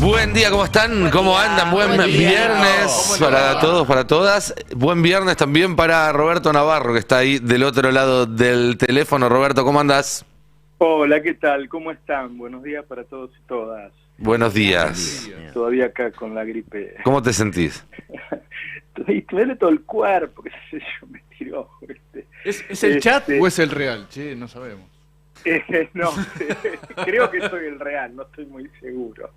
Buen día, ¿cómo están? ¿Cómo andan? Buen viernes para todos, para todas. Buen viernes también para Roberto Navarro, que está ahí del otro lado del teléfono. Roberto, ¿cómo andás? Hola, ¿qué tal? ¿Cómo están? Buenos días para todos y todas. Buenos días. Todavía acá con la gripe. ¿Cómo te sentís? Me duele todo el cuerpo, qué sé yo, me tiró. ¿Es el chat o es el real? Che, no sabemos. No, creo que soy el real, no estoy muy seguro.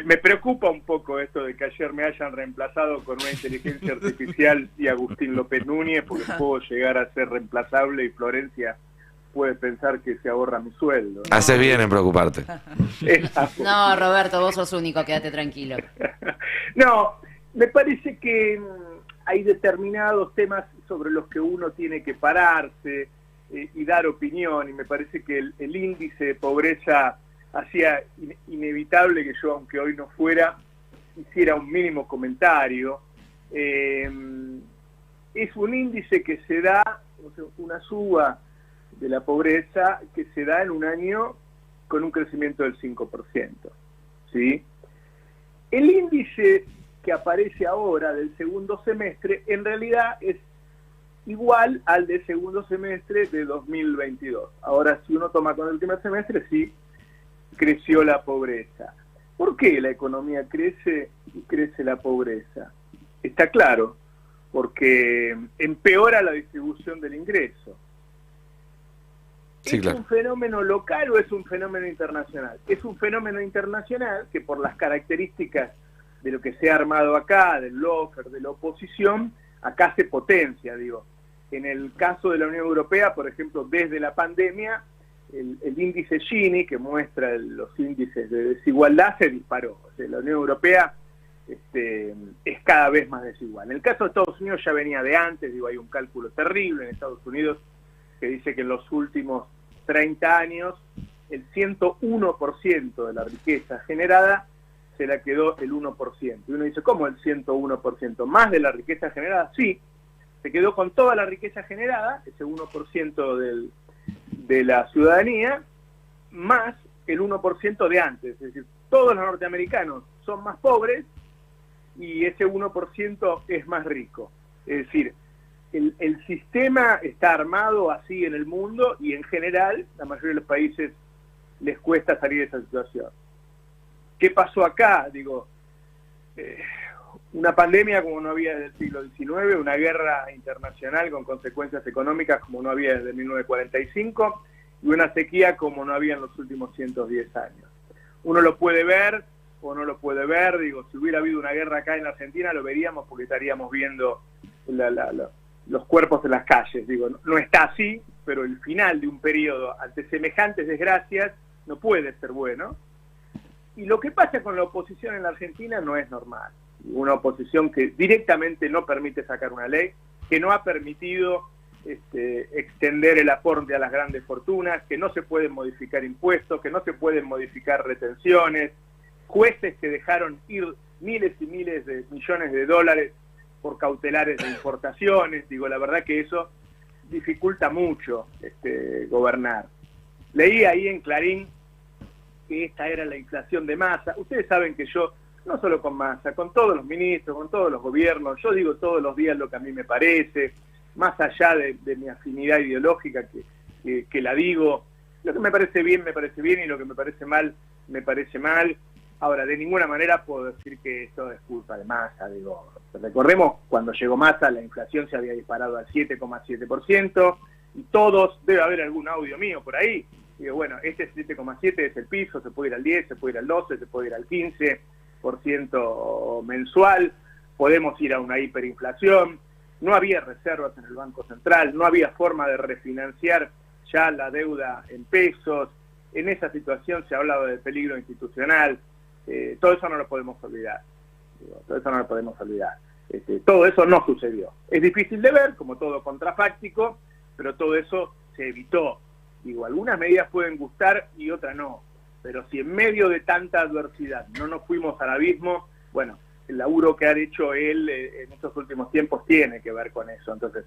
Me preocupa un poco esto de que ayer me hayan reemplazado con una inteligencia artificial y Agustín López Núñez, porque puedo llegar a ser reemplazable y Florencia puede pensar que se ahorra mi sueldo, ¿no? Haces bien en preocuparte. No, Roberto, vos sos único, quédate tranquilo. No, me parece que hay determinados temas sobre los que uno tiene que pararse y dar opinión, y me parece que el índice de pobreza hacía inevitable que yo, aunque hoy no fuera, hiciera un mínimo comentario. Es un índice que se da, una suba de la pobreza que se da en un año con un crecimiento del 5%, ¿sí? El índice que aparece ahora del segundo semestre en realidad es igual al del segundo semestre de 2022. Ahora, si uno toma con el primer semestre, sí creció la pobreza. ¿Por qué la economía crece y crece la pobreza? Está claro, porque empeora la distribución del ingreso. Sí, ¿Es claro. un fenómeno local o es un fenómeno internacional? Es un fenómeno internacional que, por las características de lo que se ha armado acá, del lawfare, de la oposición, acá se potencia, digo. En el caso de la Unión Europea, por ejemplo, desde la pandemia, el índice Gini, que muestra los índices de desigualdad, se disparó. O sea, la Unión Europea es cada vez más desigual. En el caso de Estados Unidos ya venía de antes, digo, hay un cálculo terrible en Estados Unidos que dice que en los últimos 30 años el 101% de la riqueza generada se la quedó el 1%. Y uno dice, ¿cómo el 101%? ¿Más de la riqueza generada? Sí, se quedó con toda la riqueza generada, ese 1% de la ciudadanía, más el 1% de antes. Es decir, todos los norteamericanos son más pobres y ese 1% es más rico. Es decir, el sistema está armado así en el mundo y en general la mayoría de los países les cuesta salir de esa situación. ¿Qué pasó acá? Digo, una pandemia como no había desde el siglo XIX, una guerra internacional con consecuencias económicas como no había desde 1945 y una sequía como no había en los últimos 110 años. Uno lo puede ver o no lo puede ver, digo, si hubiera habido una guerra acá en la Argentina lo veríamos porque estaríamos viendo los cuerpos en las calles. Digo, no está así, pero el final de un periodo ante semejantes desgracias no puede ser bueno. Y lo que pasa con la oposición en la Argentina no es normal. Una oposición que directamente no permite sacar una ley, que no ha permitido extender el aporte a las grandes fortunas, que no se pueden modificar impuestos, que no se pueden modificar retenciones, jueces que dejaron ir miles y miles de millones de dólares por cautelares de importaciones. Digo, la verdad que eso dificulta mucho gobernar. Leí ahí en Clarín que esta era la inflación de Massa. Ustedes saben que yo, no solo con Massa, con todos los ministros, con todos los gobiernos, yo digo todos los días lo que a mí me parece, más allá de mi afinidad ideológica que la digo. Lo que me parece bien y lo que me parece mal. Ahora, de ninguna manera puedo decir que esto es culpa de Massa. Digo, recordemos cuando llegó Massa la inflación se había disparado al 7,7% y debe haber algún audio mío por ahí. Digo, bueno, este 7,7 es el piso, se puede ir al 10, se puede ir al 12, se puede ir al 15% mensual, podemos ir a una hiperinflación, no había reservas en el Banco Central, no había forma de refinanciar ya la deuda en pesos, en esa situación se ha hablado de peligro institucional, todo eso no lo podemos olvidar, todo eso no sucedió. Es difícil de ver, como todo contrafáctico, pero todo eso se evitó. Digo, algunas medidas pueden gustar y otras no, pero si en medio de tanta adversidad no nos fuimos al abismo, bueno, el laburo que ha hecho él en estos últimos tiempos tiene que ver con eso. Entonces,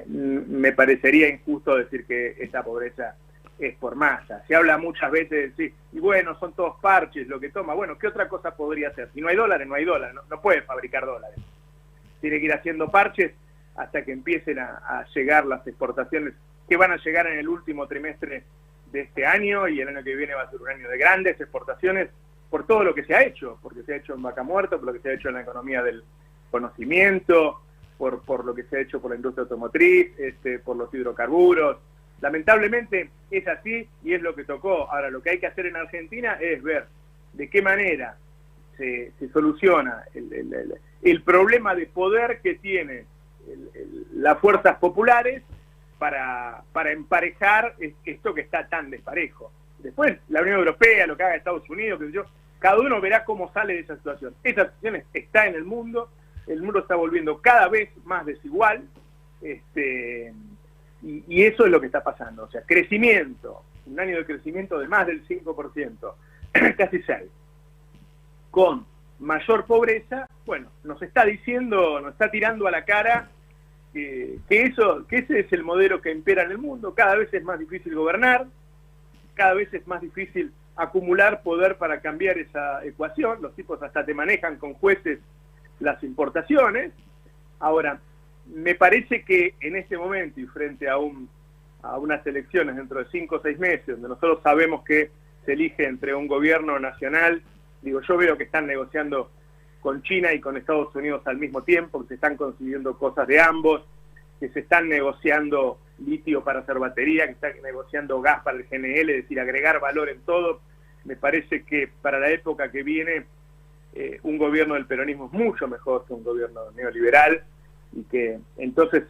me parecería injusto decir que esta pobreza es por masa. Se habla muchas veces de y bueno, son todos parches lo que toma. Bueno, ¿qué otra cosa podría hacer? Si no hay dólares, no hay dólares, no puede fabricar dólares. Tiene que ir haciendo parches hasta que empiecen a llegar las exportaciones que van a llegar en el último trimestre de este año, y el año que viene va a ser un año de grandes exportaciones por todo lo que se ha hecho, porque se ha hecho en Vaca Muerta, por lo que se ha hecho en la economía del conocimiento, por lo que se ha hecho por la industria automotriz, por los hidrocarburos. Lamentablemente es así y es lo que tocó. Ahora, lo que hay que hacer en Argentina es ver de qué manera se soluciona el problema de poder que tienen las fuerzas populares para emparejar esto que está tan desparejo. Después, la Unión Europea, lo que haga Estados Unidos, qué sé yo, cada uno verá cómo sale de esa situación. Esa situación está en el mundo está volviendo cada vez más desigual, y eso es lo que está pasando. O sea, crecimiento, un año de crecimiento de más del 5%, casi 6%, con mayor pobreza, bueno, nos está diciendo, nos está tirando a la cara que ese es el modelo que impera en el mundo. Cada vez es más difícil gobernar, cada vez es más difícil acumular poder para cambiar esa ecuación. Los tipos hasta te manejan con jueces las importaciones. Ahora, me parece que en este momento y frente a unas elecciones dentro de 5 o 6 meses, donde nosotros sabemos que se elige entre un gobierno nacional, yo veo que están negociando con China y con Estados Unidos al mismo tiempo, que se están consiguiendo cosas de ambos, que se están negociando litio para hacer batería, que están negociando gas para el GNL, es decir, agregar valor en todo. Me parece que para la época que viene, un gobierno del peronismo es mucho mejor que un gobierno neoliberal, y que entonces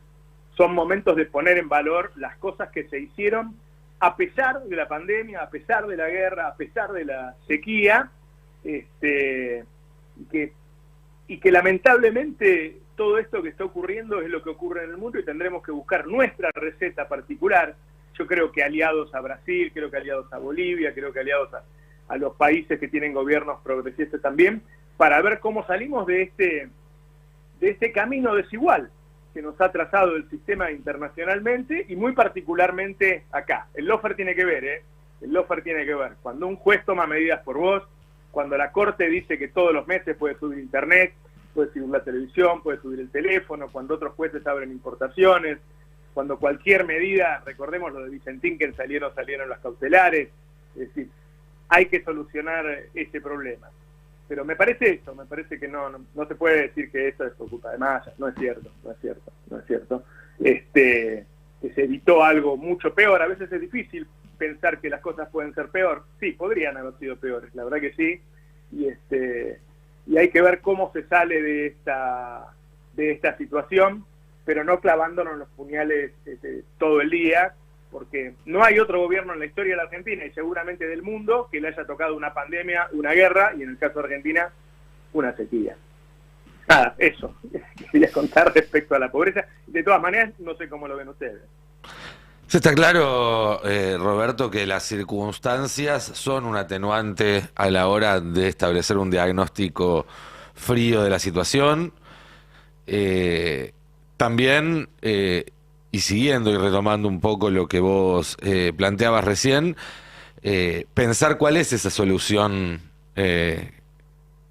son momentos de poner en valor las cosas que se hicieron a pesar de la pandemia, a pesar de la guerra, a pesar de la sequía, y que lamentablemente todo esto que está ocurriendo es lo que ocurre en el mundo, y tendremos que buscar nuestra receta particular. Yo creo que aliados a Brasil, creo que aliados a Bolivia, creo que aliados a los países que tienen gobiernos progresistas también, para ver cómo salimos de este camino desigual que nos ha trazado el sistema internacionalmente, y muy particularmente acá. El lawfare tiene que ver, el lawfare tiene que ver. Cuando un juez toma medidas por vos, cuando la corte dice que todos los meses puede subir internet, puede subir la televisión, puede subir el teléfono, cuando otros jueces abren importaciones, cuando cualquier medida, recordemos lo de Vicentín, que salieron las cautelares, es decir, hay que solucionar ese problema. Pero me parece que no se puede decir que esto es por culpa de Massa. No es cierto. Que se evitó algo mucho peor. A veces es difícil pensar que las cosas pueden ser peor. Sí, podrían haber sido peores, la verdad que sí. Y hay que ver cómo se sale de esta situación, pero no clavándonos los puñales todo el día, porque no hay otro gobierno en la historia de la Argentina y seguramente del mundo que le haya tocado una pandemia, una guerra, y en el caso de Argentina, una sequía. Nada, eso quería contar respecto a la pobreza. De todas maneras, no sé cómo lo ven ustedes. Sí, está claro, Roberto, que las circunstancias son un atenuante a la hora de establecer un diagnóstico frío de la situación. También, y siguiendo y retomando un poco lo que vos planteabas recién, pensar cuál es esa solución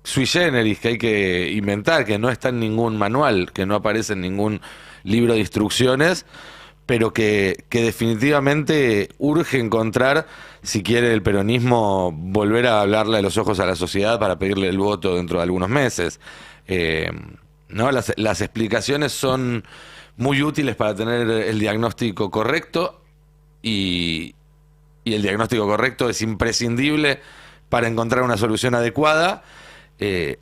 sui generis que hay que inventar, que no está en ningún manual, que no aparece en ningún libro de instrucciones, pero que definitivamente urge encontrar, si quiere el peronismo volver a hablarle a los ojos a la sociedad para pedirle el voto dentro de algunos meses. ¿No? Las explicaciones son muy útiles para tener el diagnóstico correcto, y el diagnóstico correcto es imprescindible para encontrar una solución adecuada.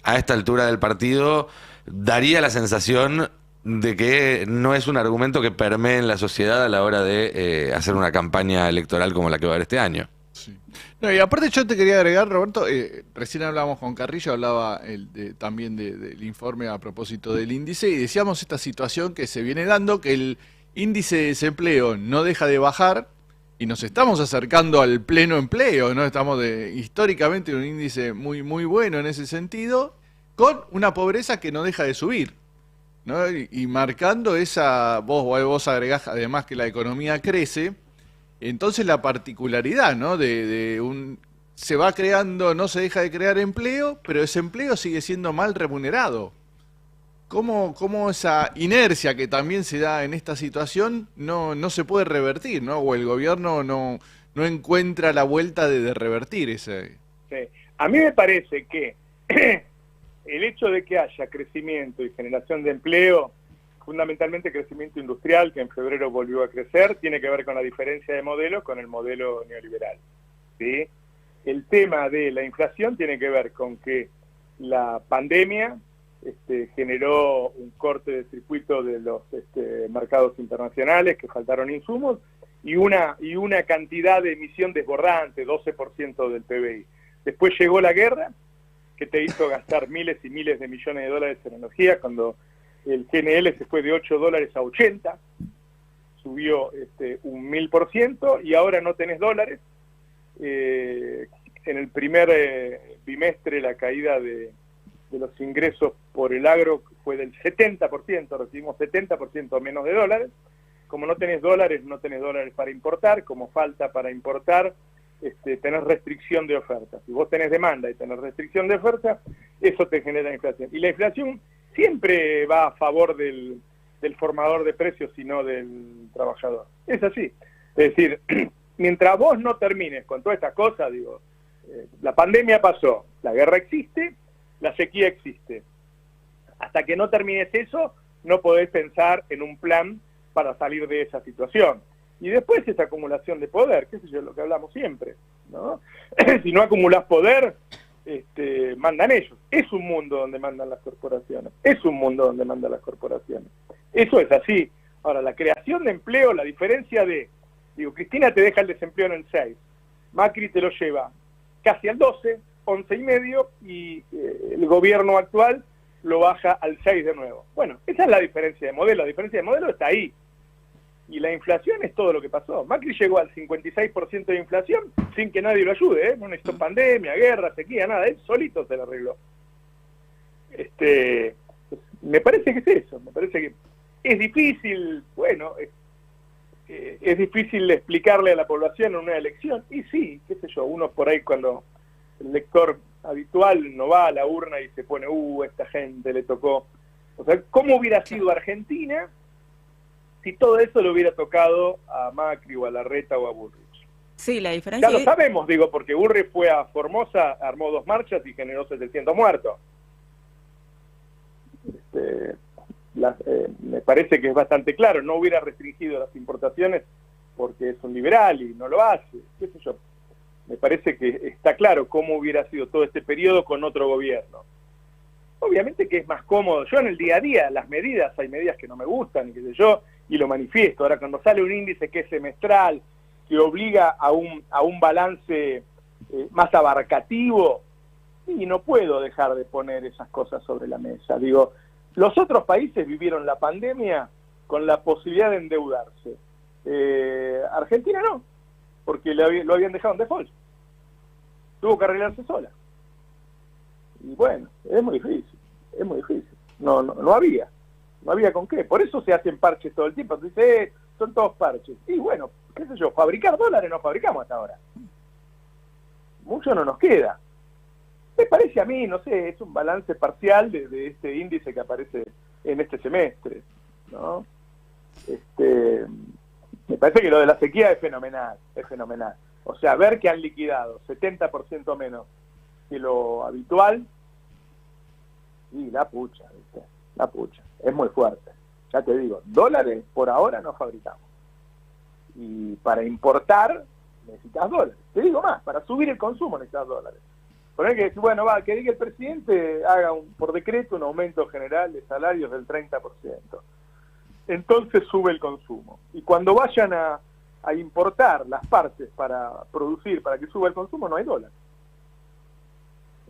A esta altura del partido daría la sensación de que no es un argumento que permee en la sociedad a la hora de hacer una campaña electoral como la que va a haber este año. Sí. No, y aparte yo te quería agregar, Roberto, recién hablábamos con Carrillo, hablaba también del informe a propósito del índice, y decíamos esta situación que se viene dando, que el índice de desempleo no deja de bajar, y nos estamos acercando al pleno empleo, ¿no? Estamos históricamente en un índice muy, muy bueno en ese sentido, con una pobreza que no deja de subir, ¿no? Y marcando esa, vos agregás además que la economía crece, Entonces la particularidad, ¿no? Se va creando, no se deja de crear empleo, pero ese empleo sigue siendo mal remunerado. ¿Cómo esa inercia que también se da en esta situación no se puede revertir, ¿no? O el gobierno no encuentra la vuelta de revertir ese... Sí. A mí me parece que el hecho de que haya crecimiento y generación de empleo, fundamentalmente crecimiento industrial, que en febrero volvió a crecer, tiene que ver con la diferencia de modelo con el modelo neoliberal, ¿sí? El tema de la inflación tiene que ver con que la pandemia generó un corte de circuito de los mercados internacionales, que faltaron insumos, y una cantidad de emisión desbordante, 12% del PBI. Después llegó la guerra, que te hizo gastar miles y miles de millones de dólares en energía, cuando el GNL se fue de $8 a 80, subió un 1000%, y ahora no tenés dólares. En el primer bimestre la caída de los ingresos por el agro fue del 70%, recibimos 70% menos de dólares. Como no tenés dólares para importar, como falta para importar, tenés restricción de oferta. Si vos tenés demanda y tenés restricción de oferta, eso te genera inflación. Y la inflación siempre va a favor del formador de precios y no del trabajador. Es así. Es decir, mientras vos no termines con todas estas cosas, digo, la pandemia pasó, la guerra existe, la sequía existe. Hasta que no termines eso, no podés pensar en un plan para salir de esa situación. Y después esa acumulación de poder, qué sé yo, lo que hablamos siempre, ¿no? Si no acumulás poder, mandan ellos. Es un mundo donde mandan las corporaciones. Es un mundo donde mandan las corporaciones. Eso es así. Ahora, la creación de empleo, la diferencia Cristina te deja el desempleo en el 6, Macri te lo lleva casi al 12, 11,5, y el gobierno actual lo baja al 6 de nuevo. Bueno, esa es la diferencia de modelo. La diferencia de modelo está ahí. Y la inflación es todo lo que pasó. Macri llegó al 56% de inflación sin que nadie lo ayude, ¿eh? No necesitó pandemia, guerra, sequía, nada. Él solito se lo arregló. Me parece que es eso. Me parece que es difícil, bueno, es difícil explicarle a la población en una elección. Y sí, qué sé yo, uno por ahí cuando el lector habitual no va a la urna y se pone, esta gente le tocó. O sea, ¿cómo hubiera sido Argentina si todo eso le hubiera tocado a Macri o a Larreta o a Bullrich? Sí, la diferencia... Ya lo sabemos, porque Bullrich fue a Formosa, armó 2 marchas y generó 700 muertos. Me parece que es bastante claro, no hubiera restringido las importaciones porque es un liberal y no lo hace, qué sé yo. Me parece que está claro cómo hubiera sido todo este periodo con otro gobierno. Obviamente que es más cómodo. Yo en el día a día, las medidas, hay medidas que no me gustan, y qué sé yo, y lo manifiesto. Ahora, cuando sale un índice que es semestral, que obliga a un balance más abarcativo, y no puedo dejar de poner esas cosas sobre la mesa. Digo, los otros países vivieron la pandemia con la posibilidad de endeudarse. Argentina no, porque lo habían dejado en default. Tuvo que arreglarse sola. Y bueno, es muy difícil. No había con qué. Por eso se hacen parches todo el tiempo. Dice, son todos parches. Y bueno, qué sé yo, fabricar dólares no fabricamos hasta ahora. Mucho no nos queda. Me parece a mí, no sé, es un balance parcial de este índice que aparece en este semestre, ¿no? Me parece que lo de la sequía es fenomenal. O sea, ver que han liquidado 70% menos que lo habitual, y la pucha, ¿viste? La pucha, es muy fuerte. Ya te digo, dólares por ahora no fabricamos. Y para importar necesitas dólares. Te digo más, para subir el consumo necesitas dólares. Poner que, bueno, que diga el presidente, haga por decreto un aumento general de salarios del 30%. Entonces sube el consumo. Y cuando vayan a importar las partes para producir, para que suba el consumo, no hay dólar.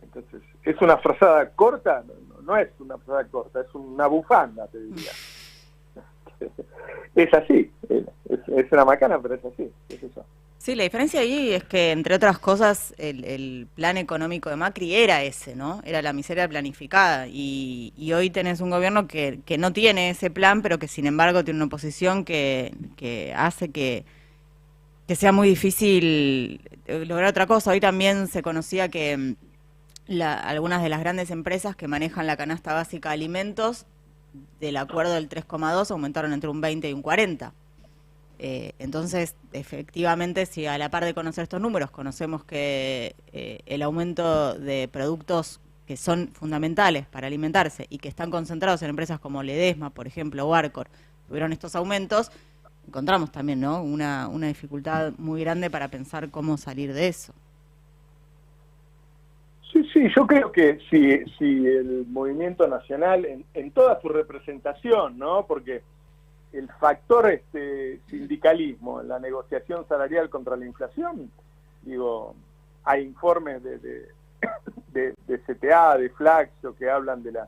Entonces, ¿es una frazada corta? No es una frazada corta, es una bufanda, te diría. Es así, es una macana, pero es así, es eso. Sí, la diferencia ahí es que, entre otras cosas, el plan económico de Macri era ese, ¿no? Era la miseria planificada. Y hoy tenés un gobierno que no tiene ese plan, pero que sin embargo tiene una oposición que hace que que sea muy difícil lograr otra cosa. Hoy también se conocía que algunas de las grandes empresas que manejan la canasta básica de alimentos, del acuerdo del 3,2 aumentaron entre un 20 y un 40. Entonces, efectivamente, si a la par de conocer estos números conocemos que el aumento de productos que son fundamentales para alimentarse y que están concentrados en empresas como Ledesma, por ejemplo, o Arcor, tuvieron estos aumentos, encontramos también, ¿no?, una dificultad muy grande para pensar cómo salir de eso. Sí, yo creo que si el movimiento nacional, en toda su representación, ¿no? Porque el factor sindicalismo en la negociación salarial contra la inflación, digo, hay informes de CTA, de Flaxo, que hablan de la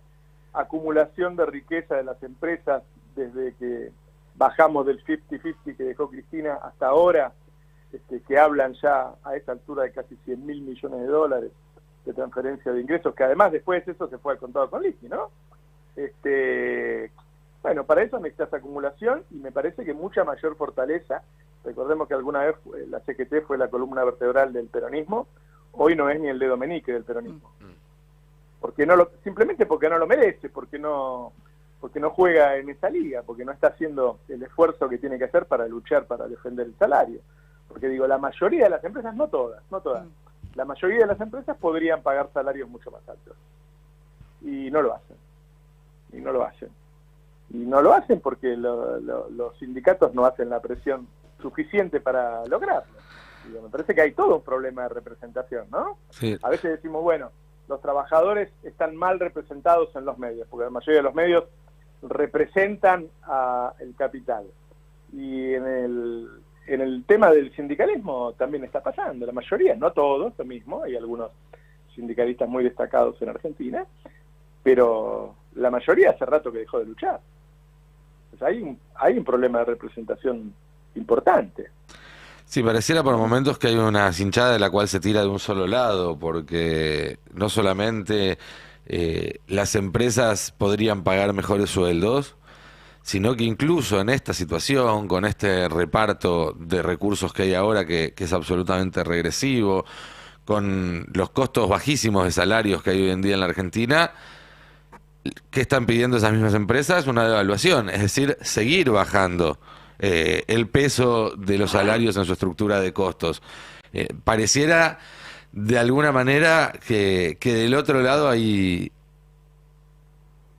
acumulación de riqueza de las empresas desde que bajamos del 50-50 que dejó Cristina hasta ahora, que hablan ya a esta altura de casi 100.000 millones de dólares de transferencia de ingresos, que además después eso se fue al contado con liqui, ¿no? Bueno, para eso necesitas acumulación y me parece que mucha mayor fortaleza. Recordemos que alguna vez la CGT fue la columna vertebral del peronismo, hoy no es ni el dedo meñique del peronismo. Porque simplemente porque no lo merece, porque no juega en esa liga, porque no está haciendo el esfuerzo que tiene que hacer para luchar, para defender el salario. Porque digo, la mayoría de las empresas, no todas, la mayoría de las empresas podrían pagar salarios mucho más altos. Y no lo hacen. Y no lo hacen porque los sindicatos no hacen la presión suficiente para lograrlo. Digo, me parece que hay todo un problema de representación, ¿no? Sí. A veces decimos, bueno, los trabajadores están mal representados en los medios, porque la mayoría de los medios representan al capital. Y en el tema del sindicalismo también está pasando, la mayoría, no todos, lo mismo, hay algunos sindicalistas muy destacados en Argentina, pero la mayoría hace rato que dejó de luchar. Entonces hay un problema de representación importante. Sí, pareciera por momentos que hay una cinchada de la cual se tira de un solo lado, porque no solamente las empresas podrían pagar mejores sueldos, sino que incluso en esta situación, con este reparto de recursos que hay ahora, que es absolutamente regresivo, con los costos bajísimos de salarios que hay hoy en día en la Argentina, ¿qué están pidiendo esas mismas empresas? Una devaluación, es decir, seguir bajando el peso de los salarios en su estructura de costos. Pareciera de alguna manera que del otro lado hay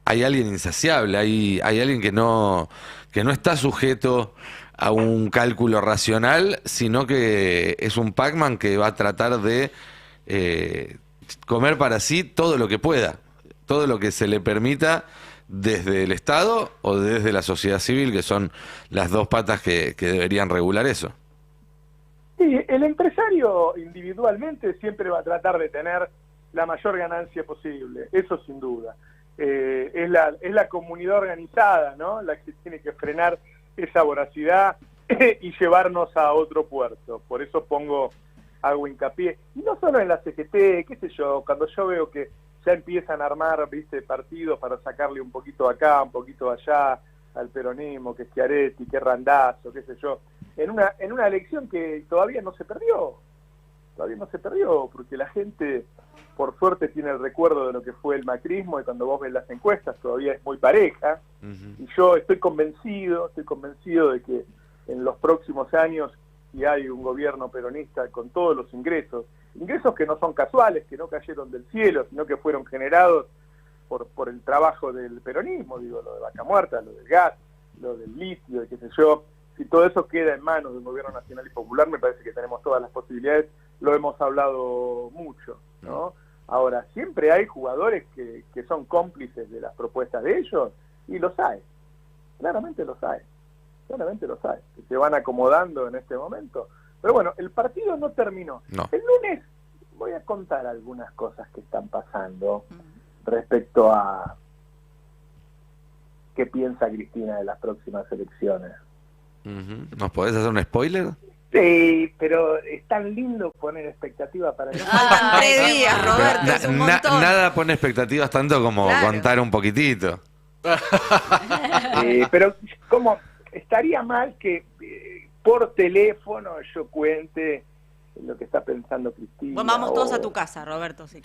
alguien insaciable, hay alguien que no está sujeto a un cálculo racional, sino que es un Pac-Man que va a tratar de comer para sí todo lo que pueda, todo lo que se le permita desde el Estado o desde la sociedad civil, que son las dos patas que deberían regular eso. Sí, el empresario individualmente siempre va a tratar de tener la mayor ganancia posible, eso sin duda. Es la comunidad organizada, ¿no?, la que tiene que frenar esa voracidad y llevarnos a otro puerto. Por eso hago hincapié, y no solo en la CGT, qué sé yo, cuando yo veo que ya empiezan a armar, viste, partidos para sacarle un poquito acá, un poquito allá al peronismo, que Schiaretti, que Randazzo, qué sé yo, en una elección que todavía no se perdió, porque la gente, por suerte, tiene el recuerdo de lo que fue el macrismo, y cuando vos ves las encuestas todavía es muy pareja. Y yo estoy convencido de que en los próximos años, si hay un gobierno peronista con todos los ingresos que no son casuales, que no cayeron del cielo, sino que fueron generados por el trabajo del peronismo, digo, lo de Vaca Muerta, lo del gas, lo del litio, qué sé yo. Si todo eso queda en manos de un gobierno nacional y popular, me parece que tenemos todas las posibilidades, lo hemos hablado mucho, ¿no? Ahora, siempre hay jugadores que son cómplices de las propuestas de ellos, y los hay, claramente los hay, que se van acomodando en este momento. Pero bueno, el partido no terminó. No. El lunes voy a contar algunas cosas que están pasando respecto a qué piensa Cristina de las próximas elecciones. ¿Nos podés hacer un spoiler? Sí, pero es tan lindo poner expectativa para el... Ah, 3 días, Roberto, es un montón. Nada pone expectativas tanto como contar un poquitito. Pero como estaría mal que por teléfono yo cuente lo que está pensando Cristina. Bueno, vamos todos o- a tu casa, Roberto. Sí.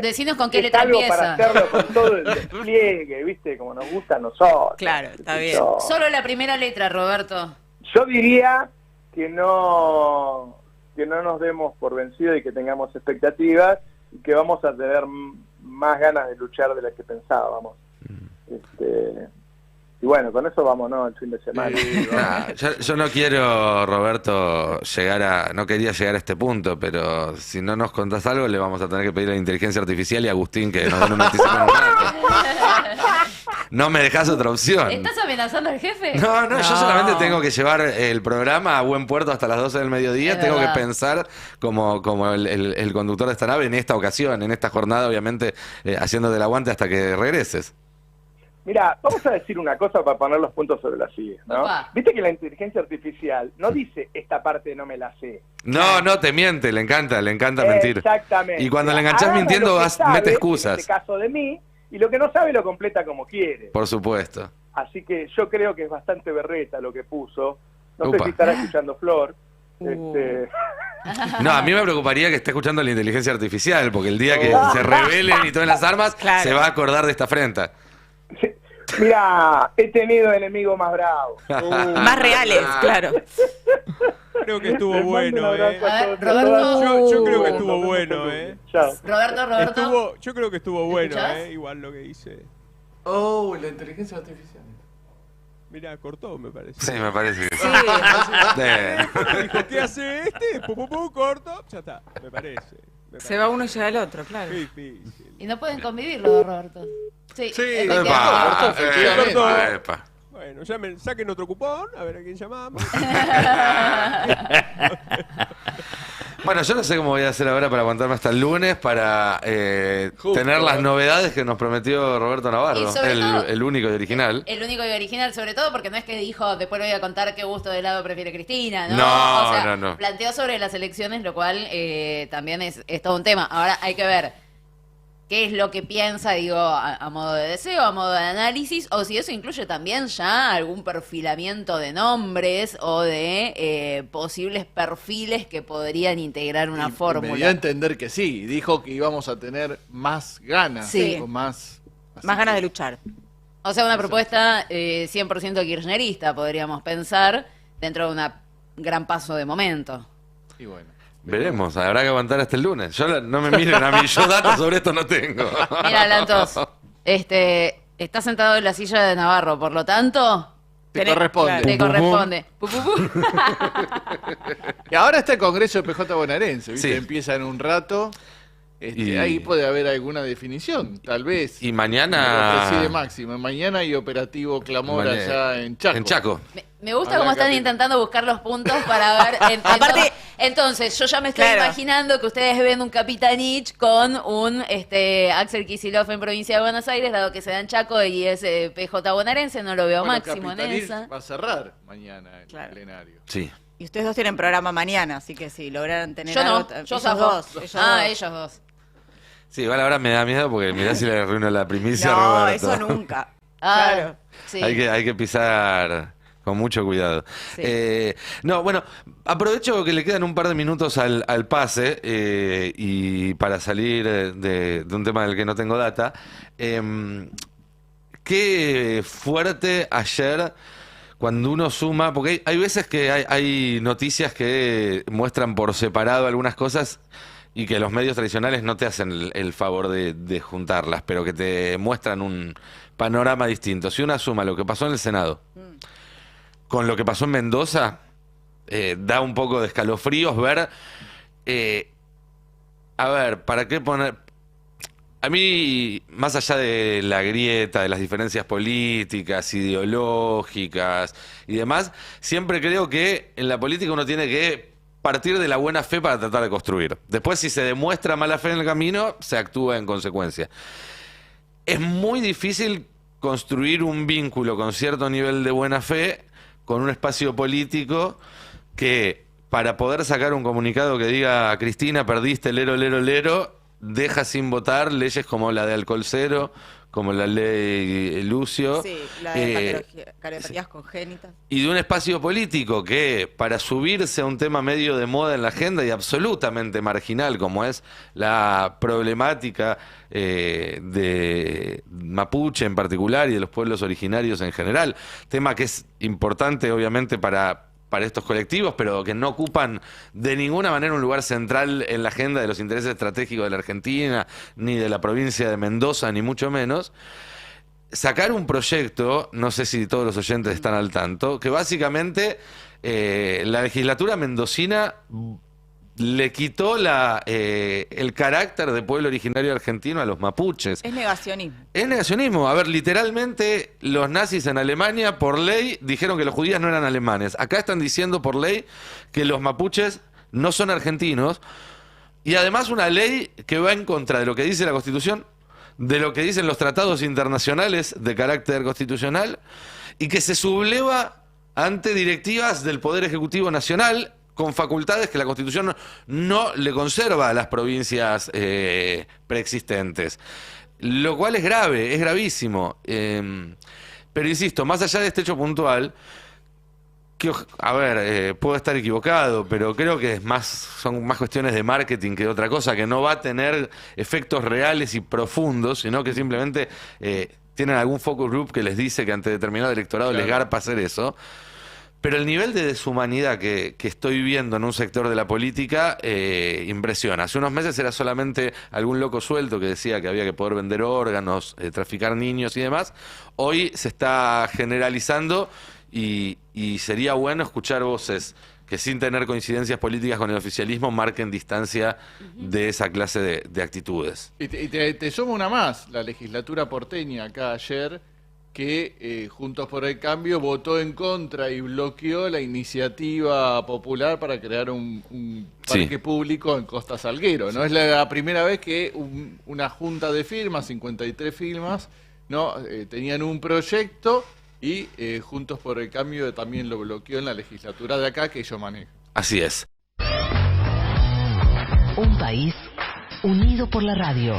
Decinos con qué es letra algo para empieza. hacerlo con todo el despliegue, ¿viste? Como nos gusta a nosotros. Claro, está qué sé bien. yo. Solo la primera letra, Roberto. Yo diría que no nos demos por vencidos y que tengamos expectativas y que vamos a tener más ganas de luchar de las que pensábamos. Y bueno, con eso vámonos el fin de semana. Nah, yo no quiero, Roberto, no quería llegar a este punto, pero si no nos contás algo le vamos a tener que pedir a la inteligencia artificial y a Agustín que nos den un anticipo en un rato. No me dejás otra opción. ¿Estás amenazando al jefe? No, yo No. solamente tengo que llevar el programa a buen puerto hasta las 12 del mediodía. Es Tengo verdad. que pensar como el conductor de esta nave en esta ocasión, en esta jornada, obviamente, haciéndote el aguante hasta que regreses. Mira, vamos a decir una cosa para poner los puntos sobre las sillas, ¿no? Opa. Viste que la inteligencia artificial no dice esta parte no me la sé. No, te miente, le encanta mentir. Exactamente. Y cuando le enganchás Agarra mintiendo, lo que sabe, mete En excusas. este caso de mí, y lo que no sabe lo completa como quiere. Por supuesto. Así que yo creo que es bastante berreta lo que puso. No Upa. sé si estará escuchando Flor. No, a mí me preocuparía que esté escuchando la inteligencia artificial, porque el día que se rebelen y todas las armas, Claro. se va a acordar de esta afrenta. Mira, he tenido enemigos más bravos. Más reales, claro. Creo que estuvo Les mando bueno, un abrazo a A ver, todos y a Roberto. todas. Yo creo que Nos estuvo vemos bueno, el lunes. ¿eh? Chao. Roberto. Yo creo que estuvo bueno, escuchás? igual lo que hice. Oh, la inteligencia artificial. Mirá, cortó, me parece. Sí, me parece que sí. Sí, Dijo, ¿qué hace este? Corto. Ya está, me parece. se va uno y llega el otro, claro. Qué difícil. Y no pueden convivir los dos, Roberto. Sí, Sí, efectivamente. Epa, efectivamente. epa. Bueno, saquen otro cupón, a ver a quién llamamos. Bueno, yo no sé cómo voy a hacer ahora para aguantarme hasta el lunes para Justo. tener las novedades que nos prometió Roberto Navarro, Y sobre todo- el único y original. El único y original, sobre todo porque no es que dijo, después le voy a contar qué gusto de helado prefiere Cristina, ¿no? No, o sea, no. planteó sobre las elecciones, lo cual también es todo un tema. Ahora hay que ver qué es lo que piensa, digo, a modo de deseo, a modo de análisis, o si eso incluye también ya algún perfilamiento de nombres o de posibles perfiles que podrían integrar una Me dio a fórmula. entender que sí. Dijo que íbamos a tener más ganas. Sí. O más... así Más ganas que- de luchar. O sea, una propuesta 100% kirchnerista, podríamos pensar, dentro de una gran paso de momento. Y bueno. Veremos, habrá que aguantar hasta el lunes. No me miren a mí, yo datos sobre esto no tengo. Mira, Lantos, está sentado en la silla de Navarro, por lo tanto, Te Tenés- corresponde. claro. te corresponde. Pu, pu, pu. Y ahora está el Congreso de PJ Bonaerense, ¿viste? Sí. Empieza en un rato. Y- Ahí puede haber alguna definición, tal vez. Y Lo mañana... preside Máximo. Mañana hay operativo Clamor Mañana- allá en Chaco. En Chaco. Me gusta Habrá cómo están capítulo. intentando buscar los puntos para ver. Aparte- entonces, yo ya me estoy Claro. imaginando que ustedes ven un Capitanich con un Axel Kicillof en provincia de Buenos Aires, dado que se dan Chaco y es PJ bonaerense, no lo veo Bueno, Máximo en Capitanich esa. va a cerrar mañana el Claro. plenario. Sí. Y ustedes dos tienen programa mañana, así que si lograran tener Yo no, algo... yo ellos zafo. dos. Ellos dos. Ellos dos. Sí, igual ahora me da miedo porque mirá si le arruino la primicia a No, Roberto. eso nunca. Ah, Claro. sí. Hay que pisar con mucho cuidado. Sí. No, bueno, aprovecho que le quedan un par de minutos al pase y para salir de un tema del que no tengo data. Qué fuerte ayer cuando uno suma, porque hay veces que hay noticias que muestran por separado algunas cosas y que los medios tradicionales no te hacen el favor de juntarlas, pero que te muestran un panorama distinto. Si uno suma lo que pasó en el Senado con lo que pasó en Mendoza, da un poco de escalofríos ver... a ver, ¿para qué poner...? A mí, más allá de la grieta, de las diferencias políticas, ideológicas y demás, siempre creo que en la política uno tiene que partir de la buena fe para tratar de construir. Después, si se demuestra mala fe en el camino, se actúa en consecuencia. Es muy difícil construir un vínculo con cierto nivel de buena fe con un espacio político que, para poder sacar un comunicado que diga Cristina, perdiste, lero, lero, lero, deja sin votar leyes como la de alcohol cero, como la ley Lucio. Sí, la de cardiopatía congénitas. Y de un espacio político que, para subirse a un tema medio de moda en la agenda y absolutamente marginal, como es la problemática de Mapuche en particular y de los pueblos originarios en general, tema que es importante obviamente para estos colectivos, pero que no ocupan de ninguna manera un lugar central en la agenda de los intereses estratégicos de la Argentina, ni de la provincia de Mendoza, ni mucho menos. Sacar un proyecto, no sé si todos los oyentes están al tanto, que básicamente la legislatura mendocina le quitó el carácter de pueblo originario argentino a los mapuches. Es negacionismo. Es negacionismo. A ver, literalmente los nazis en Alemania por ley dijeron que los judíos no eran alemanes. Acá están diciendo por ley que los mapuches no son argentinos. Y además una ley que va en contra de lo que dice la Constitución, de lo que dicen los tratados internacionales de carácter constitucional, y que se subleva ante directivas del Poder Ejecutivo Nacional con facultades que la Constitución no le conserva a las provincias preexistentes. Lo cual es grave, es gravísimo. Pero insisto, más allá de este hecho puntual, que, a ver, puedo estar equivocado, pero creo que son más cuestiones de marketing que de otra cosa, que no va a tener efectos reales y profundos, sino que simplemente tienen algún focus group que les dice que ante determinado electorado les garpa hacer eso. Pero el nivel de deshumanidad que estoy viendo en un sector de la política impresiona. Hace unos meses era solamente algún loco suelto que decía que había que poder vender órganos, traficar niños y demás. Hoy se está generalizando y sería bueno escuchar voces que sin tener coincidencias políticas con el oficialismo marquen distancia de esa clase de actitudes. Y te sumo una más, la legislatura porteña acá ayer, que Juntos por el Cambio votó en contra y bloqueó la iniciativa popular para crear un parque público en Costa Salguero, ¿no? Es la primera vez que una junta de firmas, 53 firmas, ¿no? Tenían un proyecto y Juntos por el Cambio también lo bloqueó en la legislatura de acá que ellos manejan. Así es. Un país unido por la radio.